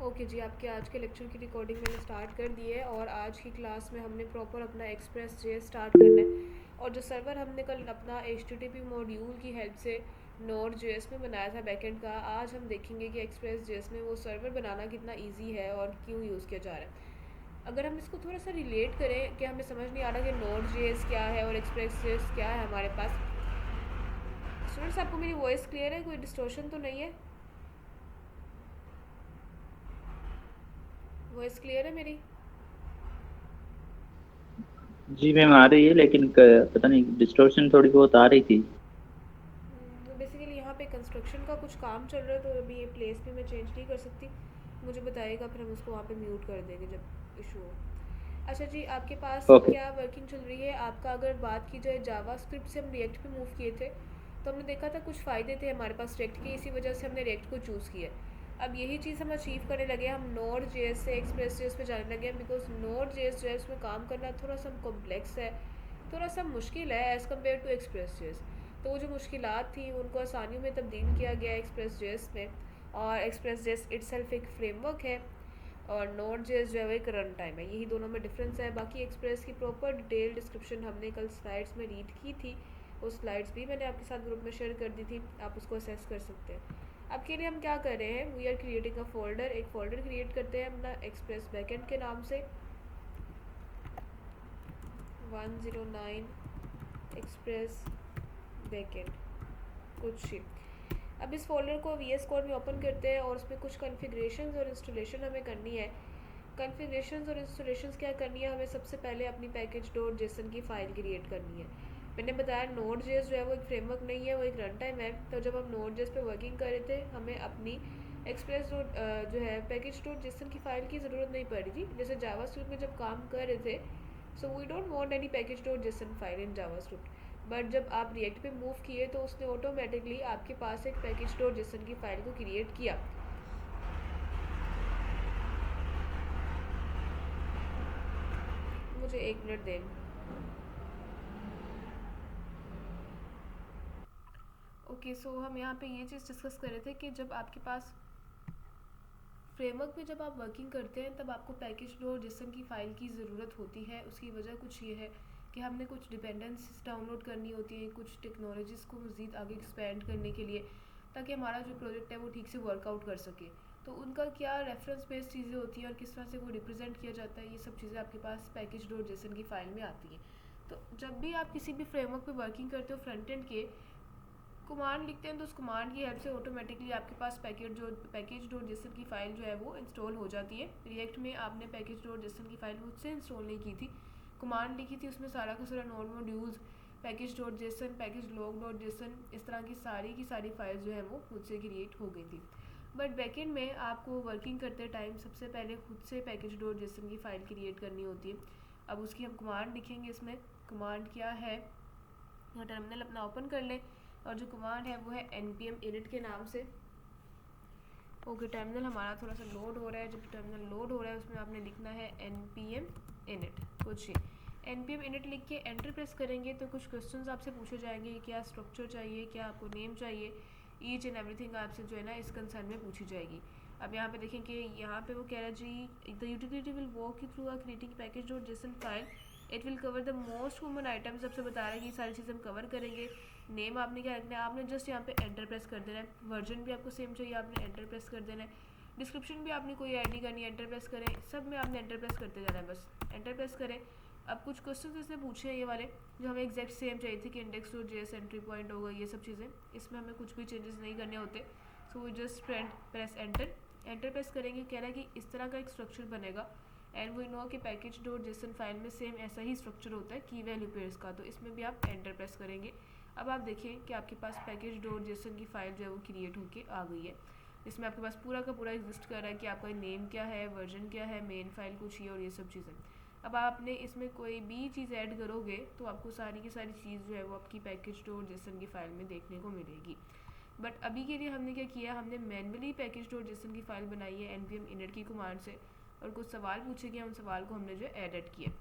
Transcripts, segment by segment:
Okay जी, आपके आज के लेक्चर की रिकॉर्डिंग मैंने स्टार्ट कर दी है और आज की क्लास में हमने प्रॉपर अपना एक्सप्रेस जे स्टार्ट करना है। और जो सर्वर हमने कल अपना HTTP मॉड्यूल की हेल्प से नोड जेएस में बनाया था बैकएंड का, आज हम देखेंगे कि एक्सप्रेस जेएस में वो सर्वर बनाना कितना ईजी है और क्यों यूज़ किया जा रहा है। अगर हम इसको थोड़ा सा रिलेट करें कि हमें समझ नहीं आ रहा कि नोड जेएस क्या है और एक्सप्रेस जेएस क्या है हमारे पास। स्टूडेंट्स, आपको मेरी वॉइस क्लियर है? कोई डिस्टॉर्शन तो नहीं है? वॉइस क्लियर है मेरी? जी मैम आ रही है, लेकिन पता नहीं डिस्टॉर्शन थोड़ी बहुत आ रही थी। बेसिकली यहाँ पे कंस्ट्रक्शन का कुछ काम चल रहा है, तो अभी ये प्लेस भी मैं चेंज नहीं कर सकती। मुझे बताइएगा, फिर हम उसको वहाँ पे म्यूट कर देंगे जब इशू हो। अच्छा जी, आपके पास ओके। क्या वर्किंग चल रही है? आपका अगर बात की जाए जावा स्क्रिप्ट से हम रिएक्ट पे मूव किए थे, तो हमने देखा था कुछ फ़ायदे थे हमारे पास रिएक्ट के, इसी वजह से हमने रिएक्ट को चूज़ किया। अब यही चीज़ हम अचीव करने लगे, हम नोड जेएस से एक्सप्रेस जेएस पे जाने लगे हैं, बिकॉज नोड जेएस जो है उसमें काम करना थोड़ा सा कॉम्प्लेक्स है, थोड़ा सा मुश्किल है as compared to Express JS. तो वो जो मुश्किलात थी उनको आसानियों में तब्दील किया गया एक्सप्रेस जेएस में। और एक्सप्रेस जेएस इट्सेल्फ एक फ्रेमवर्क है और नोड जेएस जो है वो एक रन टाइम है। यही दोनों में डिफरेंस है। बाकी एक्सप्रेस की प्रॉपर डिटेल डिस्क्रिप्शन हमने कल स्लाइड्स में रीड की थी, वो स्लाइड्स भी मैंने आपके साथ ग्रुप में शेयर कर दी थी, आप उसको असेस कर सकते हैं। अब के लिए हम क्या कर रहे हैं, we are creating a folder, एक फ़ोल्डर क्रिएट करते हैं अपना एक्सप्रेस बैकएंड के नाम से, 109 एक्सप्रेस बैकएंड कुछ ही। अब इस फोल्डर को VS कोड में ओपन करते हैं और उसमें कुछ कॉन्फ़िगरेशंस और इंस्टॉलेशन हमें करनी है। कॉन्फ़िगरेशंस और इंस्टॉलेशंस क्या करनी है, हमें सबसे पहले अपनी पैकेज डॉट जेसन की फ़ाइल क्रिएट करनी है। मैंने बताया नोड जेएस जो है वो एक फ्रेमवर्क नहीं है, वो एक रन टाइम है। तो जब हम नोड जेएस पे वर्किंग कर रहे थे, हमें अपनी एक्सप्रेस डॉट जो है पैकेज डॉट जेसन की फ़ाइल की ज़रूरत नहीं पड़ रही थी। जैसे जावा स्क्रिप्ट में जब काम कर रहे थे, so we don't want any package dot JSON file in JavaScript. But जब आप रिएक्ट पे मूव किए तो उसने ऑटोमेटिकली आपके पास एक पैकेज डॉट जेसन की फ़ाइल को क्रिएट किया। मुझे 1 मिनट दें। ओके, सो हम यहाँ पे ये चीज़ डिस्कस कर रहे थे कि जब आपके पास फ्रेमवर्क में जब आप वर्किंग करते हैं, तब आपको पैकेज डॉट जेसन की फ़ाइल की ज़रूरत होती है। उसकी वजह कुछ ये है कि हमने कुछ डिपेंडेंसीज डाउनलोड करनी होती है, कुछ टेक्नोलॉजीज़ को मज़ीद आगे एक्सपेंड करने के लिए, ताकि हमारा जो प्रोजेक्ट है वो ठीक से वर्कआउट कर सके। तो उनका क्या रेफरेंस बेस्ड चीज़ें होती हैं और किस तरह से वो रिप्रेजेंट किया जाता है, ये सब चीज़ें आपके पास पैकेज डॉट जेसन की फ़ाइल में आती हैं। तो जब भी आप किसी भी फ्रेमवर्क पे वर्किंग करते हो, फ्रंट एंड के कमांड लिखते हैं, तो उस कमांड की हेल्प से ऑटोमेटिकली आपके पास पैकेज डॉट जेसन की फ़ाइल जो है वो इंस्टॉल हो जाती है। रिएक्ट में आपने पैकेज डॉट जेसन की फ़ाइल खुद से इंस्टॉल नहीं की थी, कमांड लिखी थी, उसमें सारा का सारा node modules, package dot Jason, package log dot JSON, इस तरह की सारी फाइल्स जो है वो खुद से क्रिएट हो गई थी। बट बैकेंड में आपको वर्किंग करते टाइम सबसे पहले खुद से पैकेज डॉट जेसन की फ़ाइल क्रिएट करनी होती है। अब उसकी हम कमांड लिखेंगे। इसमें कमांड क्या है, टर्मिनल अपना ओपन कर लें और जो कमांड है वो है npm init के नाम से। ओके, टर्मिनल हमारा थोड़ा सा लोड हो रहा है। जब टर्मिनल लोड हो रहा है उसमें आपने लिखना है npm init कुछ ही। npm init लिख के एंटर प्रेस करेंगे तो कुछ क्वेश्चंस आपसे पूछे जाएंगे, क्या स्ट्रक्चर चाहिए, क्या आपको नेम चाहिए, ईच एंड एवरीथिंग आपसे जो है ना इस कंसर्न में पूछी जाएगी। अब यहाँ पे देखें कि यहाँ पे वो कह रहा है जी, the utility will walk you through a creating package dot JSON file, it will cover the most common items. सबसे बता रहा है कि ये सारी चीज़ हम कवर करेंगे। नेम आपने क्या रखना है, आपने जस्ट यहाँ पे एंटर प्रेस कर देना है। वर्जन भी आपको सेम चाहिए, आपने एंटर प्रेस कर देना है। डिस्क्रिप्शन भी आपने कोई ऐड नहीं करनी है, एंटर प्रेस करें। सब में आपने एंटर प्रेस करते जाना है, बस एंटर प्रेस करें। अब कुछ क्वेश्चन इसने पूछे हैं ये वाले, जो हमें एग्जैक्ट सेम चाहिए थे कि index dot JS entry point होगा, ये सब चीज़ें। इसमें हमें कुछ भी चेंजेस नहीं करने होते। So we just press enter. Enter press करेंगे, कह रहा है कि इस तरह का एक स्ट्रक्चर बनेगा। एंड वी नो कि पैकेज डॉट जेसन फाइल में सेम ऐसा ही स्ट्रक्चर होता है की वैल्यू पेयर्स का, तो इसमें भी आप एंटर प्रेस करेंगे। अब आप देखें कि आपके पास पैकेज डॉट जेसन की फ़ाइल जो है वो क्रिएट होके आ गई है। इसमें आपके पास पूरा का पूरा एग्जिस्ट कर रहा है कि आपका नेम क्या है, वर्जन क्या है, मेन फाइल कुछ ही और ये सब चीज़ें। अब आपने इसमें कोई भी चीज़ ऐड करोगे तो आपको सारी की सारी चीज़ जो है वो आपकी पैकेज डॉट जेसन की फ़ाइल में देखने को मिलेगी। बट अभी के लिए हमने क्या किया, हमने मैनुअली पैकेज डॉट जेसन की फ़ाइल बनाई है npm init की कमांड से, और कुछ सवाल पूछे गए, उन सवाल को हमने जो एडिट किया।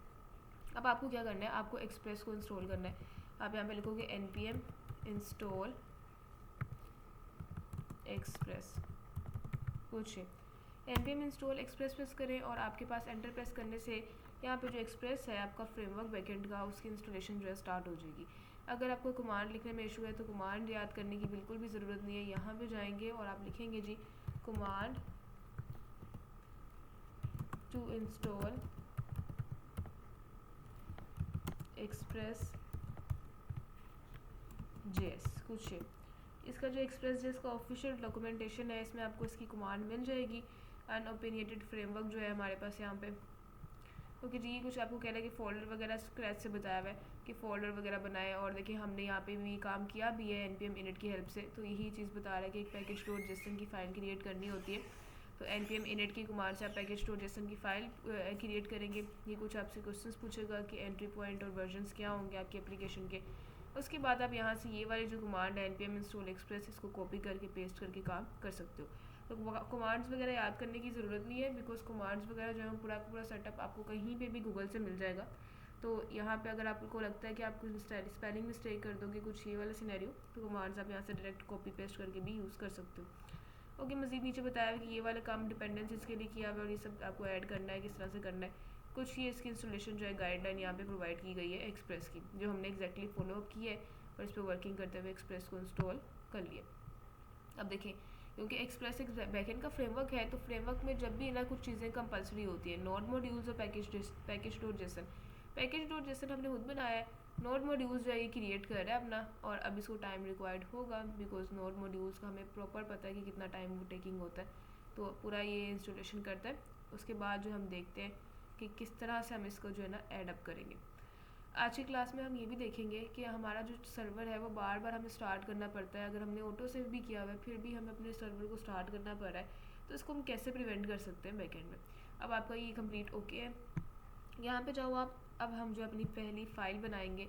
अब आपको क्या करना है, आपको एक्सप्रेस को इंस्टॉल करना है। आप यहाँ पे लिखोगे npm install एक्सप्रेस कुछ npm इंस्टॉल एक्सप्रेस प्रेस करें और आपके पास एंटर प्रेस करने से यहाँ पे जो एक्सप्रेस है आपका फ्रेमवर्क बैकएंड का, उसकी इंस्टॉलेशन जो है स्टार्ट हो जाएगी। अगर आपको कमांड लिखने में इशू है तो कमांड याद करने की बिल्कुल भी ज़रूरत नहीं है। यहाँ पे जाएंगे और आप लिखेंगे जी command to install Express JS कुछ है। इसका जो एक्सप्रेस जेएस का ऑफिशियल डॉक्यूमेंटेशन है, इसमें आपको इसकी कमांड मिल जाएगी। अनओपिनियटेड फ्रेमवर्क जो है हमारे पास यहाँ पे, क्योंकि जी कुछ आपको कह रहा है कि फ़ोल्डर वगैरह स्क्रैच से बताया हुआ है कि फ़ोल्डर वगैरह बनाए, और देखिए हमने यहाँ पे भी काम किया भी है npm init की हेल्प से। तो यही चीज़ बता रहा है कि एक पैकेज डॉट जेसन की फ़ाइल क्रिएट करनी होती है, तो npm init की कमांड से आप पैकेज डॉट जेसन की फ़ाइल क्रिएट करेंगे। ये कुछ आपसे क्वेश्चंस पूछेगा कि एंट्री पॉइंट और वर्जन्स क्या होंगे आपके एप्लीकेशन के। उसके बाद आप यहाँ से ये वाली जो कमांड है npm इंस्टॉल एक्सप्रेस, इसको कॉपी करके पेस्ट करके काम कर सकते हो। तो कमांड्स वगैरह याद करने की ज़रूरत नहीं है, बिकॉज कमांड्स वगैरह जो है पूरा पूरा सेटअप आपको कहीं पे भी गूगल से मिल जाएगा। तो यहाँ पे अगर आपको लगता है कि आप कुछ स्पेलिंग मिस्टेक कर दोगे, कुछ ये वाला सिनेरियो, तो कमांड्स आप यहाँ से डायरेक्ट कॉपी पेस्ट करके भी यूज़ कर सकते हो। ओके, मज़ीद नीचे बताया है कि ये वाला काम डिपेंडेंसीज के लिए किया हुआ है और ये सब आपको ऐड करना है, किस तरह से करना है। कुछ ये इसकी इंस्टॉलेशन जो है गाइडलाइन यहाँ पे प्रोवाइड की गई है एक्सप्रेस की, जो हमने एग्जैक्टली फॉलो अप की है और इस पर वर्किंग करते हुए एक्सप्रेस को इंस्टॉल कर लिया। अब देखें, क्योंकि एक्सप्रेस एक बैकएंड का फ्रेमवर्क है, तो फ्रेमवर्क में जब भी ना कुछ चीज़ें कंपलसरी होती है, नोड मॉड्यूल्स और पैकेज डॉट जेसन हमने खुद बनाया है। नोड मॉड्यूल्स जो है ये क्रिएट कर रहा है अपना, और अब इसको टाइम रिक्वायर्ड होगा, बिकॉज नोड मॉड्यूल्स का हमें प्रॉपर पता है कि कितना टाइम वो टेकिंग होता है। तो पूरा ये इंस्टॉलेशन करता है। उसके बाद जो हम देखते हैं कि किस तरह से हम इसको जो है ना एड अप करेंगे। आज की क्लास में हम ये भी देखेंगे कि हमारा जो सर्वर है वो बार बार हमें स्टार्ट करना पड़ता है। अगर हमने ऑटो सेव भी किया हुआ है फिर भी हमें अपने सर्वर को स्टार्ट करना पड़ रहा है, तो इसको हम कैसे प्रिवेंट कर सकते हैं बैकएंड में। अब आपका ये कंप्लीट ओके है, यहाँ पे जाओ आप। अब हम जो अपनी पहली फ़ाइल बनाएंगे,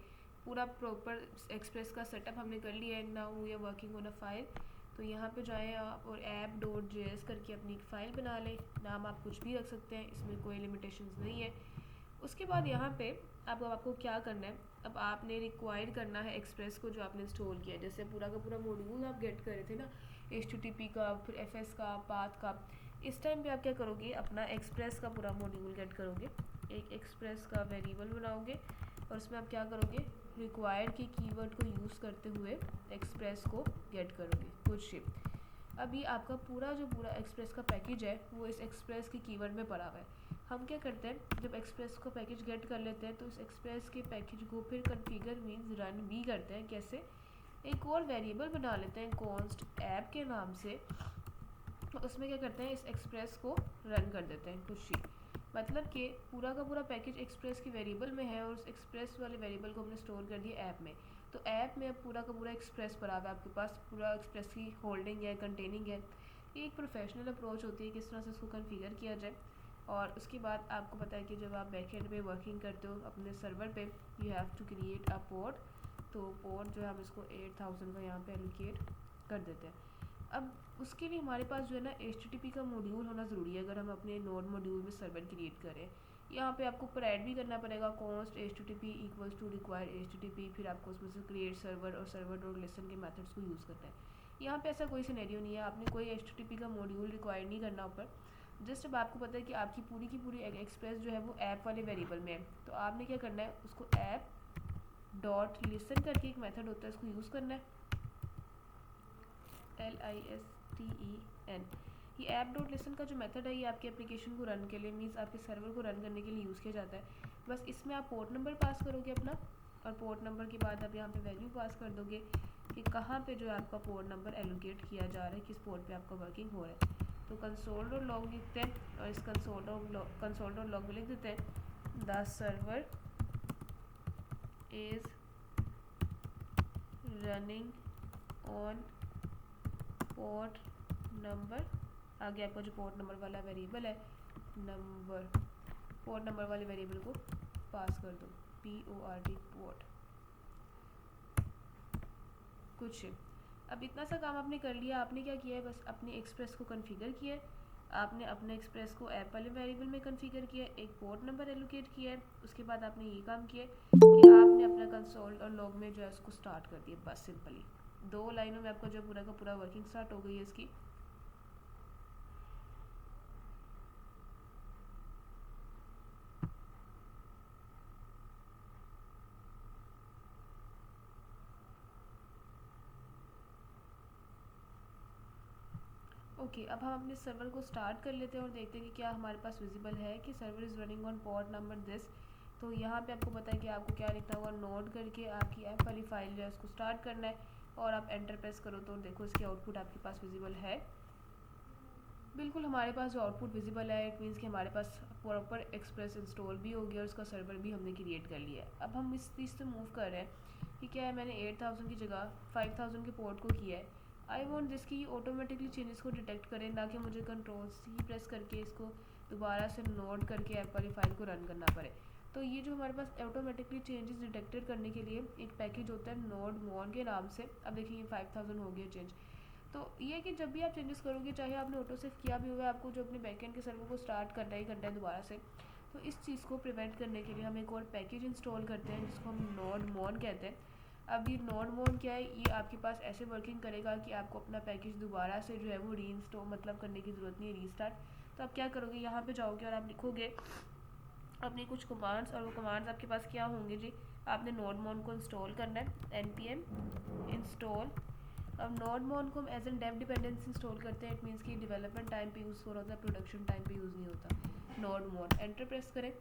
पूरा प्रॉपर एक्सप्रेस का सेटअप हमने कर लिया है। Now we are working on a file. तो यहाँ पे जाएँ आप और app.js करके अपनी एक फ़ाइल बना लें। नाम आप कुछ भी रख सकते हैं, इसमें कोई लिमिटेशंस नहीं है। उसके बाद यहाँ पे अब आपको क्या करना है, अब आपने रिक्वायर करना है एक्सप्रेस को जो आपने इंस्टॉल किया है। जैसे पूरा का पूरा मॉड्यूल आप गेट कर रहे थे ना, HTTP का, फिर FS का, पाथ का। इस टाइम पे आप क्या करोगे, अपना एक्सप्रेस का पूरा मॉड्यूल गेट करोगे, एक एक्सप्रेस का वेरिएबल बनाओगे और उसमें आप क्या करोगे, रिक्वायर के कीवर्ड को यूज़ करते हुए एक्सप्रेस को गेट करोगे कुछ शिप। अभी आपका पूरा जो पूरा एक्सप्रेस का पैकेज है वो इस एक्सप्रेस के कीवर्ड में पड़ा हुआ है। हम क्या करते हैं, जब एक्सप्रेस को पैकेज गेट कर लेते हैं तो इस एक्सप्रेस के पैकेज को फिर कॉन्फ़िगर मींस रन भी करते हैं। कैसे, एक और वेरिएबल बना लेते हैं कॉन्स्ट ऐप के नाम से, तो उसमें क्या करते हैं, इस एक्सप्रेस को रन कर देते हैं कुछ ही। मतलब कि पूरा का पूरा पैकेज एक्सप्रेस की वेरिएबल में है और उस एक्सप्रेस वाले वेरिएबल को हमने स्टोर कर दिया ऐप में। तो ऐप में अब पूरा का पूरा एक्सप्रेस पड़ा हुआ है आपके पास, पूरा एक्सप्रेस की होल्डिंग है, कंटेनिंग है। ये एक प्रोफेशनल अप्रोच होती है किस तरह से उसको कॉन्फ़िगर किया जाए। और उसके बाद आपको पता है कि जब आप बैकएंड पे वर्किंग करते हो अपने सर्वर पे, you have to create a port. तो पोर्ट जो है हम इसको 8000 का यहाँ पे एलोकेट कर देते हैं। अब उसके लिए हमारे पास जो है ना HTTP का मॉड्यूल होना ज़रूरी है अगर हम अपने नोड मॉड्यूल में सर्वर क्रिएट करें। यहाँ पे आपको ऊपर ऐड भी करना पड़ेगा const HTTP equals to require HTTP, फिर आपको उसमें से क्रिएट सर्वर और सर्वर डॉट लिसन के मेथड्स को यूज़ करना है। यहाँ पे ऐसा कोई सिनेरियो नहीं है, आपने कोई HTTP का मॉड्यूल रिक्वायर नहीं करना ऊपर। जस्ट अब आपको पता है कि आपकी पूरी की पूरी एक्सप्रेस जो है वो ऐप वाले वेरिएबल में है, तो आपने क्या करना है, उसको ऐप डॉट लिसन करके एक मेथड होता है, उसको यूज़ करना है, LISTEN। ये ऐप डॉट लिसन का जो मेथड है ये आपके एप्लीकेशन को रन के लिए मीन्स आपके सर्वर को रन करने के लिए यूज़ किया जाता है। बस इसमें आप पोर्ट नंबर पास करोगे अपना, और पोर्ट नंबर के बाद आप यहाँ पे वैल्यू पास कर दोगे कि कहाँ पे जो है आपका पोर्ट नंबर एलोकेट किया जा रहा है, किस पोर्ट पे आपका वर्किंग हो रहा है। तो कंसोल डॉट लॉग लिखते हैं और इस कंसोल डॉट लॉग में लिख देते हैं the server is running on port number. आगे आपका जो पोर्ट नंबर वाला वेरिएबल है नंबर, पोर्ट नंबर वाले वेरिएबल को पास कर दो, PORT पोर्ट कुछ। अब इतना सा काम आपने कर लिया। आपने क्या किया है, बस अपने एक्सप्रेस को कॉन्फ़िगर किया है, आपने अपने एक्सप्रेस को ऐप वाले वेरिएबल में कॉन्फ़िगर किया है, एक पोर्ट नंबर एलोकेट किया है। उसके बाद आपने ये काम किया है कि आपने अपना कंसोल और लॉग में जो है उसको स्टार्ट कर दिया। बस सिंपली 2 लाइनों में आपका जो पूरा का पूरा वर्किंग स्टार्ट हो गई है इसकी। ओके, अब हम अपने सर्वर को स्टार्ट कर लेते हैं और देखते हैं कि क्या हमारे पास विजिबल है कि server is running on port number this. तो यहाँ पे आपको पता है कि आपको क्या लिखना होगा, नोट करके आपकी ऐप वाली फाइल जो है उसको स्टार्ट करना है और आप एंटर प्रेस करो तो देखो इसकी आउटपुट आपके पास विजिबल है। बिल्कुल हमारे पास जो आउटपुट विजिबल है इट मीन्स कि हमारे पास प्रॉपर एक्सप्रेस इंस्टॉल भी हो गया और उसका सर्वर भी हमने क्रिएट कर लिया है। अब हम इस चीज़ से मूव कर रहे हैं कि क्या है, मैंने 8000 की जगह 5000 के पोर्ट को किया है। आई वॉन्ट दिस की ऑटोमेटिकली चेंजेस को डिटेक्ट करें, ना कि मुझे कंट्रोल C प्रेस करके इसको दोबारा से नोट करके ऐप वाली फाइल को रन करना पड़े। तो ये जो हमारे पास ऑटोमेटिकली चेंजेस डिटेक्टेड करने के लिए एक पैकेज होता है नोड मोन के नाम से। अब देखिए ये 5000 हो गया चेंज। तो ये कि जब भी आप चेंजेस करोगे, चाहे आपने ऑटो सेव किया भी हुआ है, आपको जो अपने बैकएंड के सर्वर को स्टार्ट करना ही करना है दोबारा से। तो इस चीज़ को प्रिवेंट करने के लिए हम एक और पैकेज इंस्टॉल करते हैं जिसको हम नोड मोन कहते हैं। अब ये नोड मोन क्या है, ये आपके पास ऐसे वर्किंग करेगा कि आपको अपना पैकेज दोबारा से जो है वो रीइंस्टॉल मतलब करने की ज़रूरत नहीं है, रीस्टार्ट। तो आप क्या करोगे, यहाँ पे जाओगे और आप लिखोगे अपनी कुछ कमांड्स, और वो कमांड्स आपके पास क्या होंगे जी, आपने नोड मोन को इंस्टॉल करना है, npm इंस्टॉल। अब नोड मोन को हम as an dev dependency install करते हैं, इट मीन्स कि डेवलपमेंट टाइम पे यूज़ हो रहा होता है, प्रोडक्शन टाइम पे यूज़ नहीं होता। नोड मोन एंटर प्रेस करें।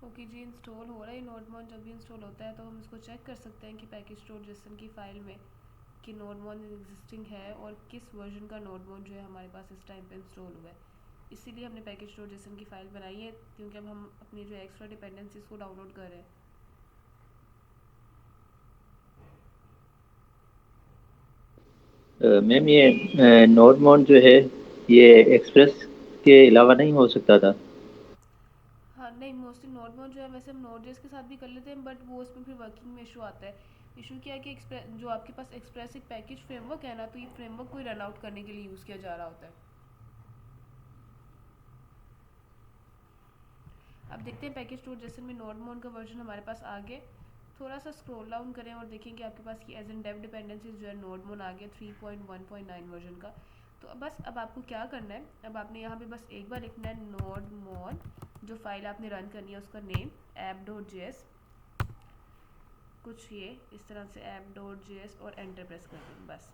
ओके जी, इंस्टॉल हो रहा है नोड मोन। जब भी इंस्टॉल होता है तो हम इसको चेक कर सकते हैं कि पैकेज डॉट जेसन की फ़ाइल में कि नोड मोन एग्जिस्टिंग है और किस वर्जन का नोड मोन जो है हमारे पास इस टाइम पे इंस्टॉल हुआ है। इसीलिए हमने पैकेज डॉट जेसन की फ़ाइल बनाई है, क्योंकि अब हम अपनी जो एक्स्ट्रा डिपेंडेंसीज को डाउनलोड कर रहे हैं। मैम ये नोड मोड जो है ये एक्सप्रेस के अलावा नहीं हो सकता था? हाँ नहीं, मोस्टली नोड मोन जो है वैसे हम नोड जेस के साथ भी कर लेते हैं, बट वो उसमें फिर वर्किंग में इशू आता है। इशू क्या है कि एक्सप्रेस जो आपके पास एक्सप्रेस एक पैकेज फ्रेमवर्क है ना, तो ये फ्रेमवर्क को ही रन आउट करने के लिए यूज़ किया जा रहा होता है। अब देखते हैं पैकेज डॉट जेसन में नोड मोन का वर्जन हमारे पास आ गया। थोड़ा सा स्क्रॉल डाउन करें और देखेंगे आपके पास ये एज एन डेव डिपेंडेंसीज जो है नोड मोन आ गया 3.1.9 वर्जन का। तो अब आपको क्या करना है, अब आपने यहाँ पे बस एक बार लिखना है नोड मोन, जो फाइल आपने रन करनी है उसका नेम app.js, कुछ ये इस तरह से app.js, और एंटर प्रेस कर दें बस।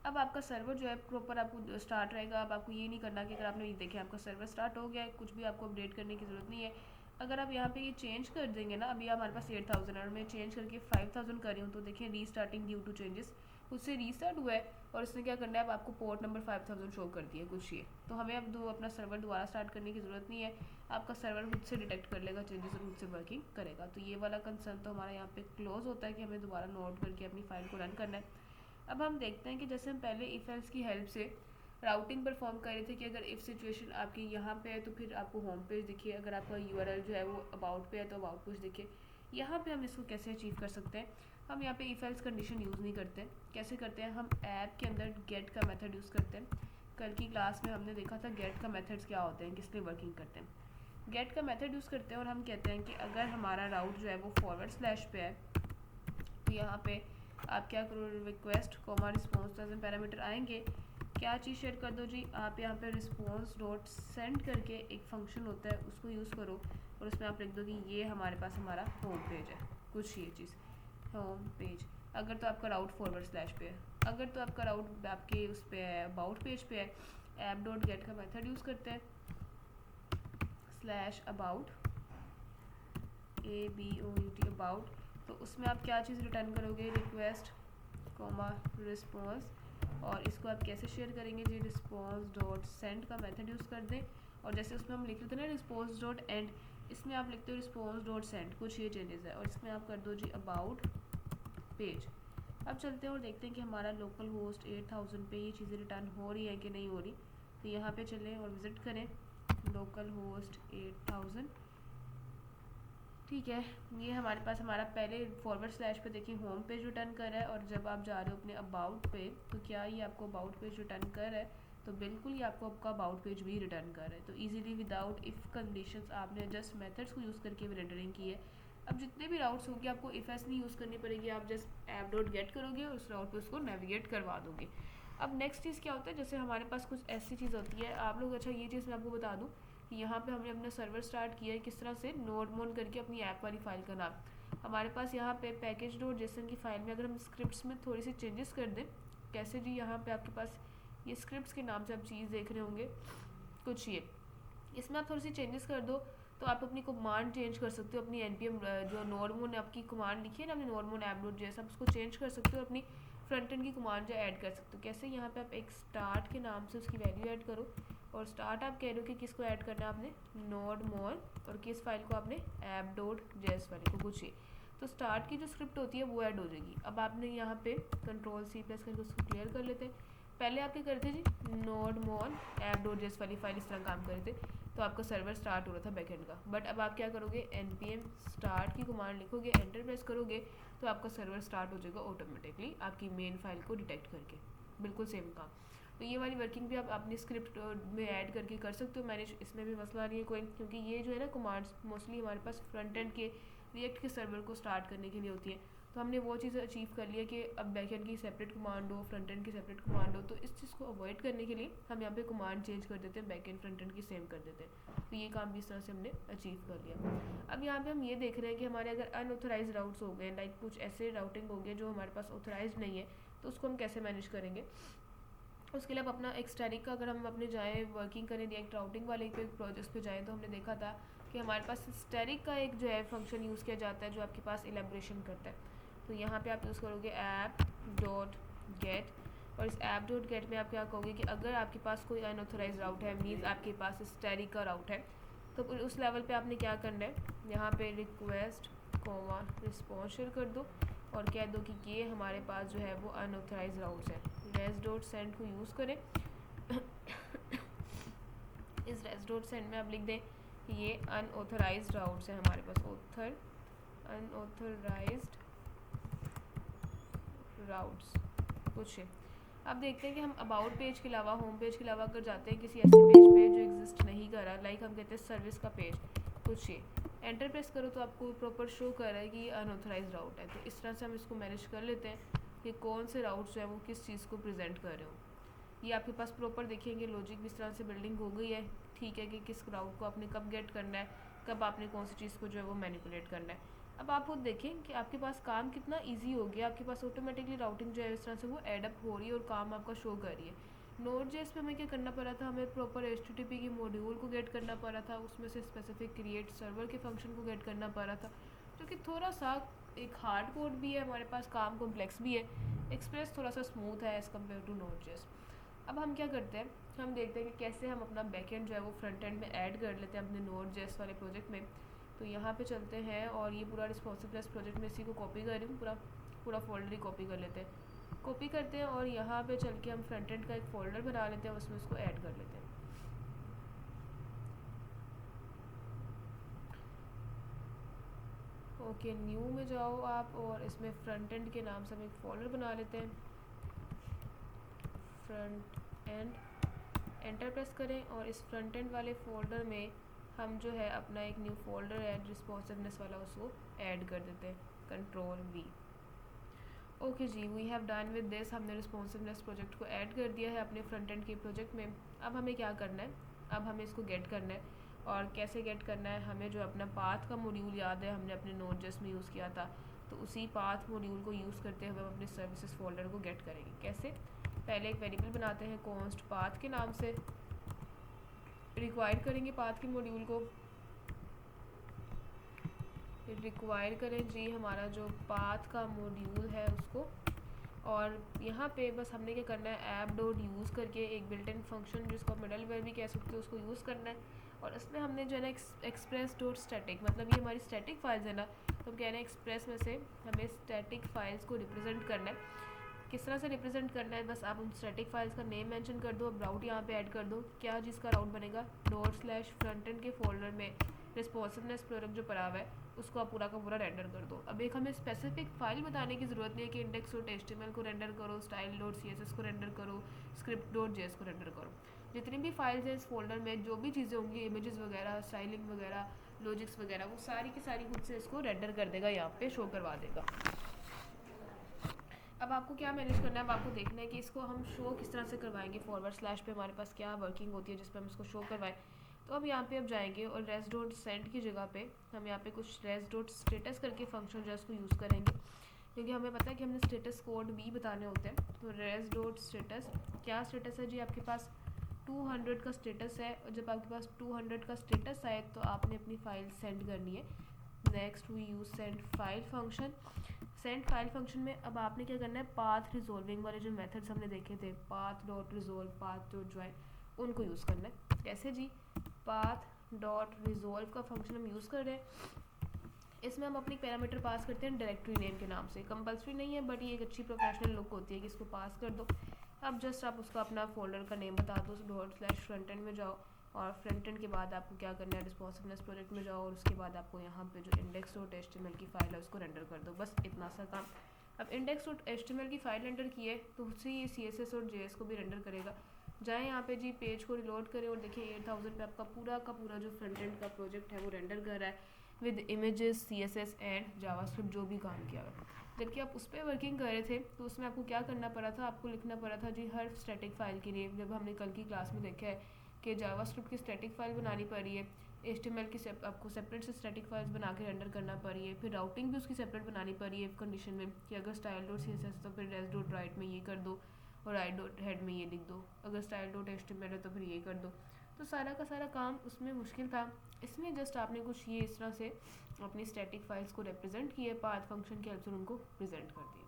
अब आपका सर्वर जो है प्रॉपर आपको स्टार्ट रहेगा। अब आपको ये नहीं करना कि अगर आपने ये देखें आपका सर्वर स्टार्ट हो गया है, कुछ भी आपको अपडेट करने की ज़रूरत नहीं है। अगर आप यहाँ पे ये चेंज कर देंगे ना, अभी हमारे पास 8000 है और मैं चेंज करके 5000 कर रही हूँ, तो देखिए रीस्टार्टिंग ड्यू टू चेंजेस उससे रीस्टार्ट हुआ है और इसने क्या करना है, अब आपको पोर्ट नंबर 5000 शो कर दिया कुछ ये। तो हमें अब अपना सर्वर दोबारा स्टार्ट करने की ज़रूरत नहीं है, आपका सर्वर खुद से डिटेक्ट कर लेगा चेंजेस और खुद से वर्किंग करेगा। तो ये वाला कंसर्न तो हमारा यहाँ पे क्लोज होता है कि हमें दोबारा नोट करके अपनी फाइल को रन करना है। अब हम देखते हैं कि जैसे हम पहले इफ एल्स की हेल्प से राउटिंग परफॉर्म कर रहे थे कि अगर इफ़ सिचुएशन आपकी यहाँ पे है तो फिर आपको होम पेज दिखे, अगर आपका यूआरएल जो है वो अबाउट पे है तो अबाउट पेज दिखे। यहाँ पे हम इसको कैसे अचीव कर सकते हैं, हम यहाँ पे इफ एल्स कंडीशन यूज़ नहीं करते। कैसे करते हैं, हम ऐप के अंदर गेट का मेथड यूज़ करते हैं। कल की क्लास में हमने देखा था गेट का मेथड्स क्या होते हैं, किस लिए वर्किंग करते हैं। गेट का मेथड यूज़ करते हैं और हम कहते हैं कि अगर हमारा राउट जो है वो फॉरवर्ड स्लैश पे है, तो यहाँ पे आप क्या करो, request comma response as parameter आएंगे, क्या चीज़ शेयर कर दो जी, आप यहाँ पे रिस्पॉन्स डॉट सेंड करके एक फंक्शन होता है उसको यूज़ करो और उसमें आप लिख दो कि ये हमारे पास हमारा होम पेज है, कुछ ये चीज़ होम पेज। अगर तो आपका राउट फॉरवर्ड स्लैश पे है, अगर तो आपका राउट आपके उस पर है अबाउट पेज पे है, ऐप डॉट गेट का मेथड यूज़ करते हैं स्लैश अबाउट ABOUT अबाउट। तो उसमें आप क्या चीज़ रिटर्न करोगे, रिक्वेस्ट कॉमा रिस्पॉन्स, और इसको आप कैसे शेयर करेंगे जी, रिस्पॉन्स डॉट सेंड का मेथड यूज़ कर दें। और जैसे उसमें हम लिख रहे थे ना रिस्पॉन्स डॉट एंड, इसमें आप लिखते हो रिस्पॉन्स डॉट सेंड, कुछ ये चेंजेस है, और इसमें आप कर दो जी अबाउट पेज। अब चलते हैं और देखते हैं कि हमारा लोकल होस्ट 8000 पे ये चीज़ें रिटर्न हो रही है कि नहीं हो रही। तो यहाँ पे चलें और विज़िट करें लोकल होस्ट 8000, ठीक है, ये हमारे पास हमारा पहले फॉरवर्ड स्लैश पे देखिए होम पेज रिटर्न कर रहा है, और जब आप जा रहे हो अपने अबाउट पे तो क्या ये आपको अबाउट पेज रिटर्न कर रहा है? तो बिल्कुल ये आपको आपका अबाउट पेज भी रिटर्न कर रहा है। तो इजीली विदाउट इफ़ कंडीशंस आपने जस्ट मेथड्स को यूज़ करके भी रेंडरिंग की है। अब जितने भी राउट्स होंगे आपको इफ एस नहीं यूज़ करनी पड़ेगी, आप जस्ट ऐप डॉट गेट करोगे और उस राउट पे उसको नेविगेट करवा दोगे। अब नेक्स्ट चीज़ क्या होता है, जैसे हमारे पास कुछ ऐसी चीज़ होती है आप लोग, अच्छा ये चीज़ मैं आपको बता दूँ कि यहाँ पे हमने अपना सर्वर स्टार्ट किया है किस तरह से, नोड मोन करके अपनी ऐप वाली फाइल का नाम। हमारे पास यहाँ पे पैकेज डॉट जेसन की फाइल में अगर हम स्क्रिप्ट्स में थोड़ी सी चेंजेस कर दें, कैसे जी, यहाँ पे आपके पास ये स्क्रिप्ट्स के नाम से आप चीज़ देख रहे होंगे कुछ ये, इसमें आप थोड़ी सी चेंजेस कर दो तो आप अपनी कमांड चेंज कर सकते हो। अपनी npm जो नोडमोन ने आपकी कमांड लिखी है ना, अपनी नोडमोन ऐप डॉट जेसन, आप उसको चेंज कर सकते हो, अपनी फ्रंट एंड की कमांड जो ऐड कर सकते हो। कैसे, यहाँ पे आप एक स्टार्ट के नाम से उसकी वैल्यू ऐड करो, और स्टार्ट आप कह रहे हो कि किसको ऐड करना है आपने, नोडमोन, और किस फाइल को आपने, ऐप डॉट जेएस वाली को, कुछ ये। तो स्टार्ट की जो स्क्रिप्ट होती है वो ऐड हो जाएगी। अब आपने यहाँ पे कंट्रोल सी प्रेस करके उसको क्लियर कर लेते हैं। पहले आप क्या करते जी, नोडमोन ऐप डॉट जेएस वाली फाइल इस तरह काम कर रहे थे तो आपका सर्वर स्टार्ट हो रहा था बैकएंड का। बट अब आप क्या करोगे, npm स्टार्ट की कमांड लिखोगे, एंटर प्रेस करोगे तो आपका सर्वर स्टार्ट हो जाएगा ऑटोमेटिकली आपकी मेन फाइल को डिटेक्ट करके। बिल्कुल सेम काम। तो ये वाली वर्किंग भी आप अपनी स्क्रिप्ट में ऐड करके कर सकते हो मैनेज, इसमें भी मसला नहीं है कोई, क्योंकि ये जो है ना कमांड्स मोस्टली हमारे पास फ्रंट एंड के रिएक्ट के सर्वर को स्टार्ट करने के लिए होती है। तो हमने वो चीज़ अचीव कर लिया कि अब बैकएंड की सेपरेट कमांड हो, फ्रंट एंड की सेपरेट कमांड हो। तो इस चीज़ को अवॉइड करने के लिए हम यहाँ पे कमांड चेंज कर देते हैं, बैकएंड फ्रंट एंड की सेम कर देते हैं। तो ये काम भी इस तरह से हमने अचीव कर लिया। अब यहाँ पे हम ये देख रहे हैं कि हमारे अगर अनऑथराइज राउट्स हो गए, लाइक कुछ ऐसे राउटिंग हो गए जो हमारे पास ऑथराइज नहीं है, तो उसको हम कैसे मैनेज करेंगे। उसके लिए अब अपना एक स्टैटिक का अगर हम अपने जाएँ वर्किंग करें रिएक्ट राउटिंग वाले पे प्रोजेक्ट्स पे जाएँ, तो हमने देखा था कि हमारे पास स्टैटिक का एक जो है फंक्शन यूज़ किया जाता है जो आपके पास एलेब्रेशन करता है। तो यहाँ पे आप यूज़ करोगे ऐप डॉट गेट, और इस ऐप डॉट गेट में आप क्या कहोगे कि अगर आपके पास कोई अनऑथराइज राउट है, मीन्स आपके पास स्टैटिक का राउट है, तो उस लेवल पे आपने क्या करना है, यहाँ पे रिक्वेस्ट कोमा रिस्पॉन्स शेयर कर दो और कह दो कि ये हमारे पास जो है वो अनऑथराइज राउट्स है। रेस डॉट सेंड को यूज़ करें इस रेस डॉट सेंड में आप लिख दें ये अनऑथराइज राउट्स है हमारे पास, अनऑथराइज्ड राउट्स कुछ है। अब देखते हैं कि हम अबाउट पेज के अलावा, होम पेज के अलावा अगर जाते हैं किसी ऐसे पेज पे जो एग्जिस्ट नहीं कर रहा, लाइक हम कहते हैं सर्विस का पेज कुछ ये, एंटर प्रेस करो तो आपको प्रॉपर शो कर रहा है कि ये अनऑथराइज राउट है। तो इस तरह से हम इसको मैनेज कर लेते हैं कि कौन से राउट्स जो है वो किस चीज़ को प्रेजेंट कर रहे हो। ये आपके पास प्रॉपर देखेंगे लॉजिक भी इस तरह से बिल्डिंग हो गई है, ठीक है, कि किस राउट को आपने कब गेट करना है, कब आपने कौन सी चीज़ को जो है वो मैनिपुलेट करना है। अब आप खुद देखें कि आपके पास काम कितना इजी हो गया, आपके पास ऑटोमेटिकली राउटिंग जो है इस तरह से वो एडअप हो रही है और काम आपका शो कर रही है। नोड.जेएस पे हमें क्या करना पड़ा था, हमें प्रॉपर HTTP की मॉड्यूल को गेट करना पड़ा था, उसमें से स्पेसिफिक क्रिएट सर्वर के फंक्शन को गेट करना पड़ा था, जो कि थोड़ा सा एक हार्ड कोड भी है हमारे पास, काम कॉम्प्लेक्स भी है। एक्सप्रेस थोड़ा सा स्मूथ है एज़ कम्पेयर टू नोड.जेएस। अब हम क्या करते हैं, हम देखते हैं कि कैसे हम अपना बैकएंड जो है वो फ्रंट एंड में ऐड कर लेते हैं अपने नोड.जेएस वाले प्रोजेक्ट में। तो यहाँ पे चलते हैं और ये पूरा रिस्पॉन्सिवनेस प्रोजेक्ट में इसी को कॉपी कर रही हूँ, पूरा फोल्डर ही कॉपी कर लेते हैं। कॉपी करते हैं और यहाँ पे चल के हम फ्रंट एंड का एक फ़ोल्डर बना लेते हैं, उसमें उसको ऐड कर लेते हैं। ओके, न्यू में जाओ आप और इसमें फ्रंट एंड के नाम से हम एक फ़ोल्डर बना लेते हैं, फ्रंट एंड, एंटर प्रेस करें और इस फ्रंट एंड वाले फ़ोल्डर में हम जो है अपना एक न्यू फोल्डर ऐड रिस्पॉन्सिवनेस वाला उसको ऐड कर देते हैं, कंट्रोल V। ओके जी, we have done with this, हमने रिस्पॉन्सिवनेस प्रोजेक्ट को ऐड कर दिया है अपने फ्रंट एंड के प्रोजेक्ट में। अब हमें क्या करना है, अब हमें इसको गेट करना है, और कैसे गेट करना है, हमें जो अपना पाथ का मॉड्यूल याद है हमने अपने नोड.जेएस में यूज़ किया था, तो उसी पाथ मॉड्यूल को यूज़ करते हुए हम अपने सर्विसेज फोल्डर को गेट करेंगे। कैसे, पहले एक वेरिएबल बनाते हैं कॉन्स्ट पाथ के नाम से, रिक्वायर करेंगे पाथ के मॉड्यूल को, रिक्वायर करें जी हमारा जो पाथ का मॉड्यूल है उसको, और यहाँ पे बस हमने क्या करना है, ऐप डॉट यूज़ करके एक बिल्ट इन फंक्शन जिसको मिडलवेयर भी कह सकते हो उसको यूज़ करना है, और इसमें हमने जो है ना एक्सप्रेस डॉट स्टैटिक, मतलब ये हमारी स्टैटिक फाइल्स है ना, तो हम कह रहे हैं एक्सप्रेस में से हमें स्टैटिक फाइल्स को रिप्रेजेंट करना है। किस तरह से रिप्रेजेंट करना है, बस आप उन स्टैटिक फाइल्स का नेम मेंशन कर दो, अब राउट यहाँ पे ऐड कर दो, क्या जिसका राउट बनेगा, /front end के फोल्डर में रिस्पॉन्सिवनेस प्रोजेक्ट जो पड़ा हुआ है उसको आप पूरा का पूरा रेंडर कर दो। अब एक हमें स्पेसिफिक फाइल बताने की ज़रूरत नहीं है कि इंडेक्स डॉट एचटीएमएल को रेंडर करो, स्टाइल डॉट सीएसएस को रेंडर करो, स्क्रिप्ट डॉट जेएस को रेंडर करो। जितनी भी फाइल्स हैं इस फोल्डर में, जो भी चीज़ें होंगी, इमेजेस वगैरह, स्टाइलिंग वगैरह, लॉजिक्स वगैरह, वो सारी की सारी खुद से इसको रेंडर कर देगा, यहाँ पे शो करवा देगा। अब आपको क्या मैनेज करना है, अब आपको देखना है कि इसको हम शो किस तरह से करवाएंगे। फॉरवर्ड स्लैश पे हमारे पास क्या वर्किंग होती है जिस पर हम इसको शो करवाएं। तो अब यहाँ पे अब जाएंगे और रेस डॉट सेंड की जगह पे हम यहाँ पे कुछ रेस डॉट स्टेटस करके फंक्शन जो है उसको यूज़ करेंगे, क्योंकि हमें पता है कि हमने स्टेटस कोड भी बताने होते हैं। तो रेस डॉट स्टेटस, क्या स्टेटस है जी, आपके पास 200 का स्टेटस है, और जब आपके पास 200 का स्टेटस आए तो आपने अपनी फ़ाइल सेंड करनी है। Next we use send file function. Send file function में अब आपने क्या करना है, पाथ रिजोल्विंग वाले जो मेथड्स हमने देखे थे, path dot resolve, path dot join, उनको यूज़ करना है। कैसे जी, पाथ डॉट रिजोल्व का फंक्शन हम यूज़ कर रहे हैं। इसमें हम अपनी पैरामीटर पास करते हैं डायरेक्टरी नेम के नाम से। कंपल्सरी नहीं है, बट ये एक अच्छी प्रोफेशनल लुक होती है कि इसको पास कर दो। अब जस्ट आप उसका अपना फोल्डर का नेम बता दो, डॉट स्लैश फ्रंट एंड में जाओ, और फ्रंट एंड के बाद आपको क्या करना है, रिस्पॉन्सिवनेस प्रोजेक्ट में जाओ, और उसके बाद आपको यहाँ पे जो इंडेक्स डॉट एचटीएमएल की फाइल है उसको रेंडर कर दो। बस इतना सा काम। अब इंडेक्स डॉट एचटीएमएल की फाइल रेंडर की है तो उससे ये सीएसएस और जेएस को भी रेंडर करेगा। जाएँ यहाँ पे जी, पेज को रिलोड करें और देखिए 8000 पे आपका पूरा का पूरा जो फ्रंट एंड का प्रोजेक्ट है वो रेंडर कर रहा है with images, CSS and JavaScript जो भी काम किया हुआ। जबकि आप उस पर वर्किंग कर रहे थे तो उसमें आपको क्या करना पड़ा था, आपको लिखना पड़ा था जी हर स्टैटिक फाइल के लिए। जब हमने कल की क्लास में देखा है कि जावास्क्रिप्ट की स्टैटिक फाइल बनानी पड़ी है, एचटीएमएल की आपको सेपरेट से स्टैटिक फाइल्स बना के रेंडर करना पड़ी है, फिर राउटिंग भी उसकी सेपरेट बनानी पड़ी है कंडीशन में कि अगर स्टाइल डॉट सीएसएस तो फिर रेस डॉट राइट में ये कर दो, और राइट डॉट हेड में ये लिख दो, अगर स्टाइल डॉट एचटीएमएल है तो फिर ये कर दो। तो सारा का सारा काम उसमें मुश्किल था। इसमें जस्ट आपने कुछ ये इस तरह से अपनी स्टैटिक फाइल्स को रिप्रेजेंट किए, पाथ फंक्शन की हेल्प से उनको प्रेजेंट कर दिए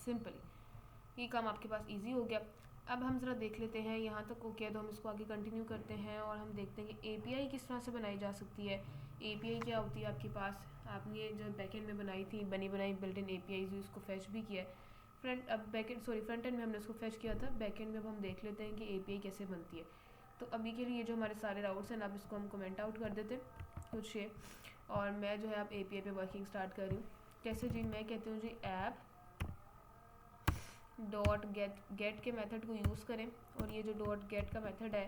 सिंपली। ये काम आपके पास इजी हो गया। अब हम ज़रा देख लेते हैं, यहाँ तक हो गया तो हम इसको आगे कंटिन्यू करते हैं और हम देखते हैं कि एपीआई किस तरह से बनाई जा सकती है। एपीआई क्या होती है आपके पास, आपने जो बैकएंड में बनाई थी, बनी बनाई बिल्ट इन एपीआई, जो इसको फैच भी किया है। फ्रंट एंड में हमने उसको फैच किया था, बैकएंड में अब हम देख लेते हैं कि एपीआई कैसे बनती है। तो अभी के लिए जो हमारे सारे राउट्स हैं, अब इसको हम कमेंट आउट कर देते हैं कुछ ये, और मैं जो है अब एपीआई पे वर्किंग स्टार्ट कर रही हूँ। कैसे जी, मैं कहती हूँ जी ऐप डॉट गेट के मेथड को यूज़ करें, और ये जो डॉट गेट का मेथड है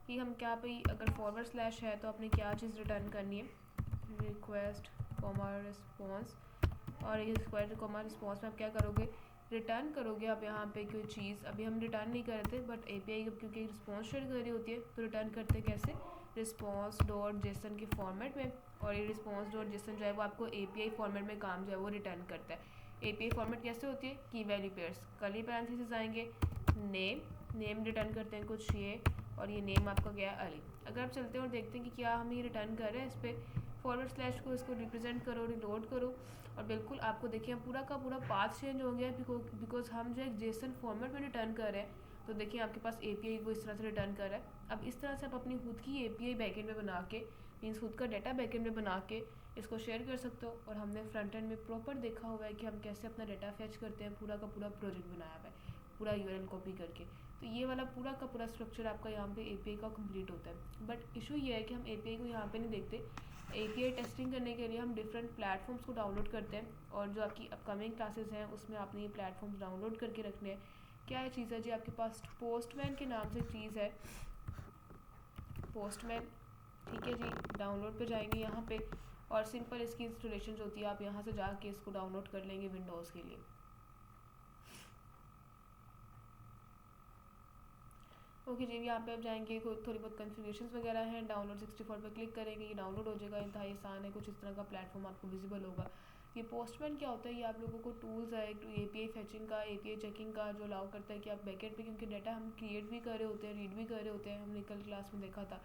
कि हम क्या पे, अगर फॉरवर्ड स्लैश है तो आपने क्या चीज़ रिटर्न करनी है, रिक्वेस्ट कॉमा रिस्पॉन्स, और ये रिक्वेस्ट कॉमा रिस्पॉन्स में आप क्या करोगे, रिटर्न करोगे आप यहाँ पे कोई चीज़। अभी हम रिटर्न नहीं कर रहे थे, बट एपीआई क्योंकि रिस्पॉन्स शेयर कर रही होती है तो रिटर्न करते कैसे, रिस्पॉन्स डॉट जेसन के फॉर्मेट में, और ये रिस्पॉन्स डॉट जेसन जो है वो आपको एपीआई फॉर्मेट में काम जो है वो रिटर्न करता है। एपीआई फॉर्मेट कैसे होती है, की वैल्यू पेयर्स, कर्ली पैरेंथेसिस आएंगे, नेम रिटर्न करते हैं कुछ ये, और ये नेम आपका गया अली। अगर आप चलते हैं और देखते हैं कि क्या हम ये रिटर्न कर रहे हैं, इस पर फॉरवर्ड स्लैश को इसको रिप्रेजेंट करो, रिलोड करो, और बिल्कुल आपको देखिए पूरा का पूरा पाथ चेंज हो गया बिकॉज हम जो एक जेसन फॉर्मेट में रिटर्न कर रहे हैं। तो देखिए आपके पास एपीआई वो इस तरह से रिटर्न कर रहा है। अब इस तरह से आप अपनी खुद की एपीआई बैकएंड में बना के, मीन्स खुद का डाटा बैकएंड में बना के इसको शेयर कर सकते हो। और हमने फ्रंट एंड में प्रॉपर देखा हुआ है कि हम कैसे अपना डाटा फैच करते हैं, पूरा का पूरा प्रोजेक्ट बनाया हुआ है पूरा यूआरएल कॉपी करके। तो ये वाला पूरा का पूरा स्ट्रक्चर आपका यहाँ पे एपीआई का कंप्लीट होता है। बट इशू ये है कि हम एपीआई को यहाँ पे नहीं देखते। एपीआई टेस्टिंग करने के लिए हम डिफरेंट प्लेटफॉर्म्स को डाउनलोड करते हैं, और जो आपकी अपकमिंग क्लासेस हैं उसमें आपने ये प्लेटफॉर्म्स डाउनलोड करके रखने हैं। क्या है चीज़ है जी, आपके पास पोस्टमैन के नाम से चीज़ है, पोस्टमैन, ठीक है जी। डाउनलोड पे जाएंगे यहाँ पे, और सिंपल इसकी इंस्टॉलेशन जो होती है आप यहाँ से जाके इसको डाउनलोड कर लेंगे विंडोज़ के लिए। ओके जी, यहाँ पे आप जाएंगे, थोड़ी बहुत कॉन्फ़िगरेशंस वगैरह हैं, डाउनलोड 64 पर क्लिक करेंगे, ये डाउनलोड हो जाएगा। इंतहाई आसान है, कुछ इस तरह का प्लेटफॉर्म आपको विजिबल होगा। ये पोस्टमैन क्या होता है, ये आप लोगों को टूल्स है एपीआई फैचिंग का, एपीआई चेकिंग का, जो अलाउ करता है कि आप बैकएंड पे, क्योंकि डाटा हम क्रिएट भी कर रहे होते हैं, रीड भी कर रहे होते हैं, हमने कल क्लास में देखा था।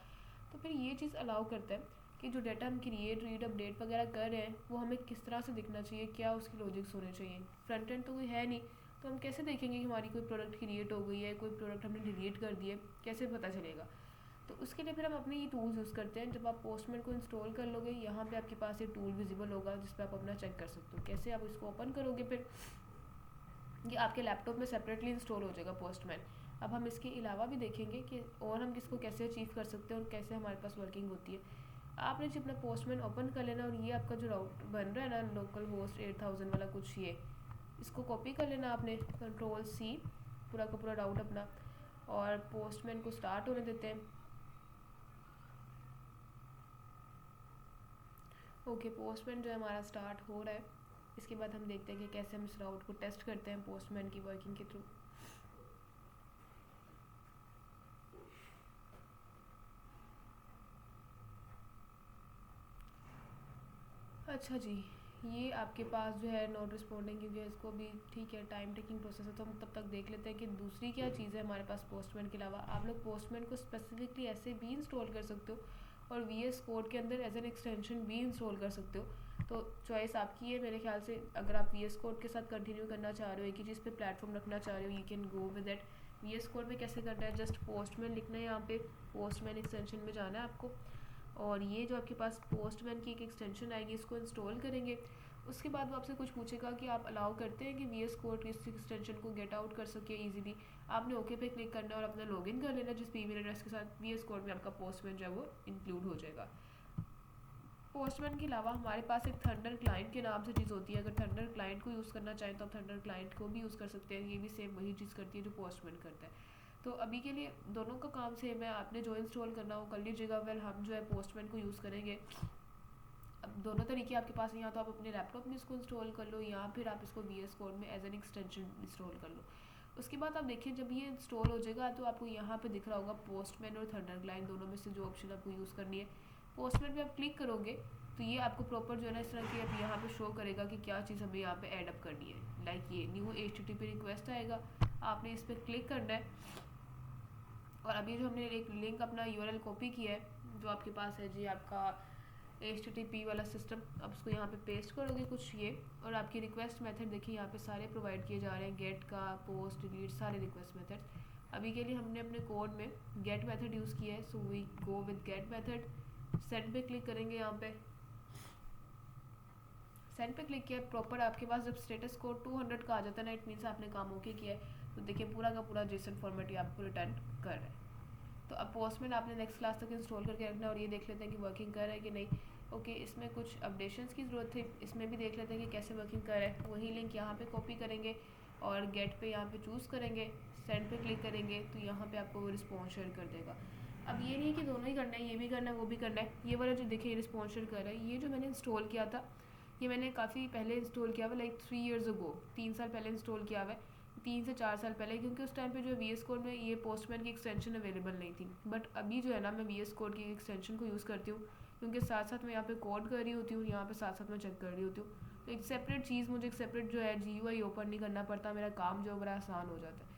तो फिर ये चीज़ अलाउ करता है कि जो डाटा हम क्रिएट, रीड, अपडेट वगैरह कर रहे हैं वो हमें किस तरह से दिखना चाहिए, क्या उसकी लॉजिक्स होने चाहिए। फ्रंट एंड तो कोई है नहीं, तो हम कैसे देखेंगे कि हमारी कोई प्रोडक्ट क्रिएट हो गई है, कोई प्रोडक्ट हमने डिलीट कर दिए, कैसे पता चलेगा। तो उसके लिए फिर हम अपने ये टूल्स यूज़ करते हैं। जब आप पोस्टमैन को इंस्टॉल कर लोगे, यहाँ पे आपके पास ये टूल विजिबल होगा जिस पर आप अपना चेक कर सकते हो। कैसे आप इसको ओपन करोगे, फिर ये आपके लैपटॉप में सेपरेटली इंस्टॉल हो जाएगा पोस्टमैन। अब हम इसके अलावा भी देखेंगे कि और हम किसको कैसे अचीव कर सकते हैं और कैसे हमारे पास वर्किंग होती है। आपने जो अपना पोस्टमैन ओपन कर लेना और ये आपका जो राउट बन रहा है ना लोकल होस्ट 8000 वाला कुछ, ये इसको कॉपी कर लेना आपने, Ctrl+C, पूरा का पूरा राउट अपना, और पोस्टमैन को स्टार्ट होने देते हैं। ओके, पोस्टमैन जो है हमारा स्टार्ट हो रहा है। इसके बाद हम देखते हैं कि कैसे हम इस राउट को टेस्ट करते हैं पोस्टमैन की वर्किंग के थ्रू। अच्छा जी, ये आपके पास जो है नॉट रिस्पॉन्डिंग, क्योंकि इसको भी ठीक है टाइम टेकिंग प्रोसेस है, तो हम तब तक देख लेते हैं कि दूसरी क्या चीज़ है हमारे पास पोस्टमैन के अलावा। आप लोग पोस्टमैन को स्पेसिफिकली ऐसे भी इंस्टॉल कर सकते हो और VS कोड के अंदर एज एन एक्सटेंशन भी इंस्टॉल कर सकते हो। तो चॉइस आपकी है मेरे ख्याल से। अगर आप VS कोड के साथ कंटिन्यू करना चाह रहे हो, एक ही चीज़ पे प्लेटफॉर्म रखना चाह रहे हो, you can go with that. VS code में कैसे करना है, जस्ट पोस्टमैन लिखना है, यहाँ पे पोस्टमैन एक्सटेंशन में जाना है आपको, और ये जो आपके पास पोस्टमैन की एक एक्सटेंशन आएगी, इसको इंस्टॉल करेंगे। उसके बाद वो आपसे कुछ पूछेगा कि आप अलाउ करते हैं कि VS कोड इस एक्सटेंशन को गेट आउट कर सके इजीली। आपने ओके पे क्लिक करना है और अपना लॉगिन कर लेना जिस ईमेल एड्रेस के साथ VS कोड में आपका पोस्टमैन जो है वो इंक्लूड हो जाएगा। पोस्टमैन के अलावा हमारे पास एक थंडर क्लाइंट के नाम से चीज़ होती है। अगर थंडर क्लाइंट को यूज़ करना चाहें तो आप थंडर क्लाइंट को भी यूज़ कर सकते हैं। ये भी सेम वही चीज़ करती है जो पोस्टमैन करता है। तो अभी के लिए दोनों का काम सेम है, आपने जो इंस्टॉल करना हो कर लीजिएगा। वेल हम जो है पोस्टमैन को यूज़ करेंगे। अब दोनों तरीके आपके पास हैं, या तो आप अपने लैपटॉप में इसको इंस्टॉल कर लो या फिर आप इसको VS कोड में एज एन एक्सटेंशन इंस्टॉल कर लो। उसके बाद आप देखिए जब ये इंस्टॉल हो जाएगा तो आपको यहाँ पे दिख रहा होगा पोस्टमैन और थंडर क्लाइंट, दोनों में से जो ऑप्शन आपको यूज़ करनी है। पोस्टमैन पे आप क्लिक करोगे तो ये आपको प्रॉपर जो है ना इस तरह की अब यहाँ पे शो करेगा कि क्या चीज़ हमें यहाँ पे ऐड अप करनी है। लाइक ये न्यू HTTP रिक्वेस्ट आएगा, आपने इस पर क्लिक करना है, और अभी जो हमने एक लिंक अपना URL कॉपी किया है जो आपके पास है जी आपका HTTP वाला सिस्टम, आप उसको यहाँ पे पेस्ट करोगे कुछ ये, और आपकी रिक्वेस्ट मेथड देखिए यहाँ पे सारे प्रोवाइड किए जा रहे हैं, गेट का, पोस्ट, डिलीट, सारे रिक्वेस्ट मेथड। अभी के लिए हमने अपने कोड में गेट मेथड यूज़ किया है, so we go with get method. Send पे क्लिक करेंगे, यहाँ पे सेंड पे क्लिक किया, प्रॉपर आपके पास जब स्टेटस कोड 200 का आ जाता है ना, इट मीन्स आपने काम ओके किया है। तो देखिए पूरा का पूरा JSON फॉर्मेट ये आपको रिटर्न कर रहा है। तो अब पोस्टमैन आपने नेक्स्ट क्लास तक इंस्टॉल करके रखना है, और ये देख लेते हैं कि वर्किंग कर रहा है कि नहीं। ओके, इसमें कुछ अपडेशंस की ज़रूरत थी, इसमें भी देख लेते हैं कि कैसे वर्किंग कर रहा है। वही लिंक यहाँ पे कॉपी करेंगे और गेट पे यहाँ पे चूज़ करेंगे, सेंड पे क्लिक करेंगे तो यहाँ पे आपको वो रिस्पॉन्स शेयर कर देगा। अब ये नहीं है कि दोनों ही करना है, ये भी करना है वो भी करना है। ये वाला जो देखिए रिस्पॉन्स शेयर कर रहा है, ये जो मैंने इंस्टॉल किया था, ये मैंने काफ़ी पहले इंस्टॉल किया हुआ, लाइक 3 years ago, 3 साल पहले इंस्टॉल किया हुआ है, 3 से 4 साल पहले, क्योंकि उस टाइम पे जो VS कोड में ये पोस्टमैन की एक्सटेंशन अवेलेबल नहीं थी। बट अभी जो है ना मैं VS कोड की एक्सटेंशन को यूज़ करती हूँ, क्योंकि साथ साथ मैं यहाँ पे कोड कर रही होती हूँ, यहाँ पे साथ साथ मैं चेक कर रही होती हूँ। तो एक सेपरेट चीज़, मुझे एक सेपरेट जो है GUI ओपन नहीं करना पड़ता, मेरा काम जो है बड़ा आसान हो जाता है।